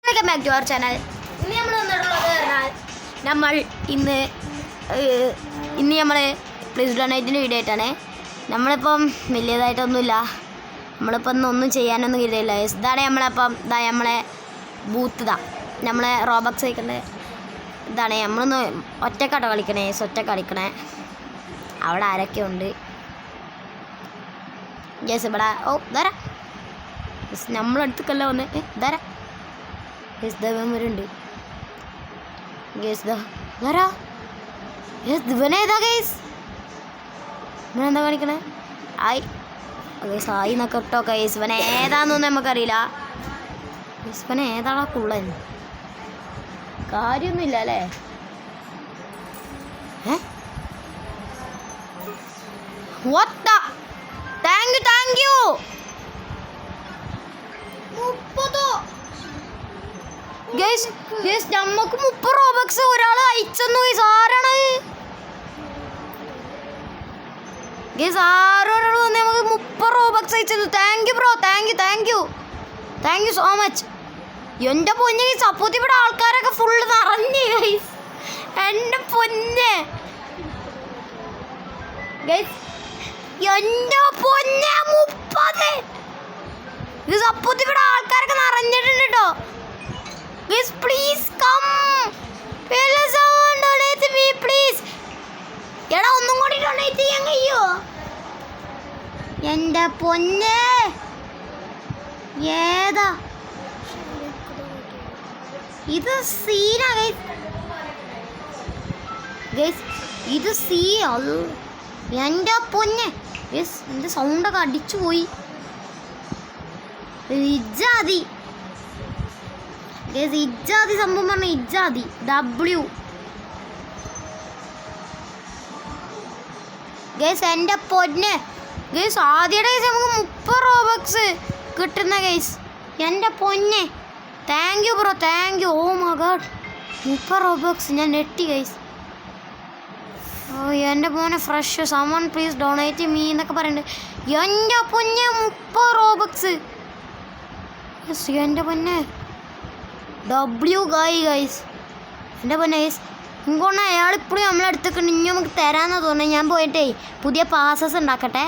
Welcome back to our channel. ഇന്ന് നമ്മൾ വന്നിട്ടുള്ളത് പറഞ്ഞാൽ ഇന്ന് നമ്മൾ പ്ലീസ് ഡൊണേറ്റിൻ്റെ വീഡിയോ ആയിട്ടാണ്. നമ്മളിപ്പം വലിയതായിട്ടൊന്നുമില്ല, നമ്മളിപ്പം ഒന്നും ചെയ്യാനൊന്നും കിട്ടിയില്ല. ഇതാണ് നമ്മളെ ബൂത്ത്, നമ്മളെ റോബക്സ് കളിക്കണേ ഇതാണ്. നമ്മളൊന്ന് ഒറ്റക്കാട്ടോ കളിക്കണേ, കളിക്കണേ. അവിടെ ആരൊക്കെ ഉണ്ട് ജേസ് ഇവിടെ? ഓ ധാരാ നമ്മളടുത്തേക്കല്ല വന്ന് ധാരാ വരുന്നുണ്ട്. ഇവനേതാ ഗൈസ്? ഇവനെന്താ കാണിക്കണേ? ആയി ഗൈസ് ആയി എന്നൊക്കെ ഇട്ടോ ഗൈസ്. ഇവൻ ഏതാന്നൊന്നും നമുക്കറിയില്ല. ഇവൻ ഏതാണാ കുള്ളൻ? കാര്യമൊന്നുമില്ല അല്ലേ? Thank you. നമുക്ക് 30 റോബക്സ് ഒരാൾ അയച്ചെന്നു. ആരാണ് ആരോട് വന്ന് നമുക്ക് 30 റോബക്സ് അയച്ചു? Thank you bro, thank you so much. എൻ്റെ പൊന്നെ സപ്പോർട്ട് ഇവിടെ ആൾക്കാരൊക്കെ ഫുള്ള് നിറഞ്ഞു ഗൈസ്. എൻ്റെ പൊന്നെ ഗൈസ്, എൻ്റെ പൊന്നെ 30 ഇത് സപ്പോർട്ട് ഇവിടെ ആൾക്കാരൊക്കെ നിറഞ്ഞിട്ടുണ്ട് കേട്ടോ. Guys, please come. Donate me, please. എടാ ഒന്നും കൂടി ഡൊണേറ്റ് ചെയ്യാൻ കഴിയോ? എൻ്റെ പൊന്നെ ഏതാ ഇത്? സീനാ ഗൈസ്, ഇത് സീ. എൻ്റെ പൊന്നെ ഗൈസ്, എൻ്റെ സൗണ്ടൊക്കെ അടിച്ചു പോയി. ഇജ്ജാതി ഇജ്ജാതി സംഭവം പറഞ്ഞ ഇജ്ജാതി W ഗൈസ്. എൻ്റെ പൊന്നെ ഗൈസ്, ആദ്യമായിട്ട് ഗൈസ് നമുക്ക് 30 റോബക്സ് കിട്ടുന്ന ഗൈസ്. എൻ്റെ പൊന്നെ thank you bro, thank you. Oh my god, 30 Robux. ഞാൻ നെട്ടി ഗൈസ്. ഓ എൻ്റെ പൊന്നെ ഫ്രഷ്. സമൺ പ്ലീസ് ഡൊണേറ്റ് മീ എന്നൊക്കെ പറയുന്നുണ്ട്. എൻ്റെ പൊന്നെ 30 റോബക്സ്. എൻ്റെ പൊന്നെ W ഗൈസ്. എൻ്റെ പൊന്നെ ഗൈസ്, ഇങ്ങോട്ട് അയാളിപ്പോഴും നമ്മളെടുത്തേക്കുണ്ട്. ഇനി നമുക്ക് തരാമെന്നാണ് തോന്നുന്നത്. ഞാൻ പോയിട്ടേ പുതിയ പാസസ് ഉണ്ടാക്കട്ടെ.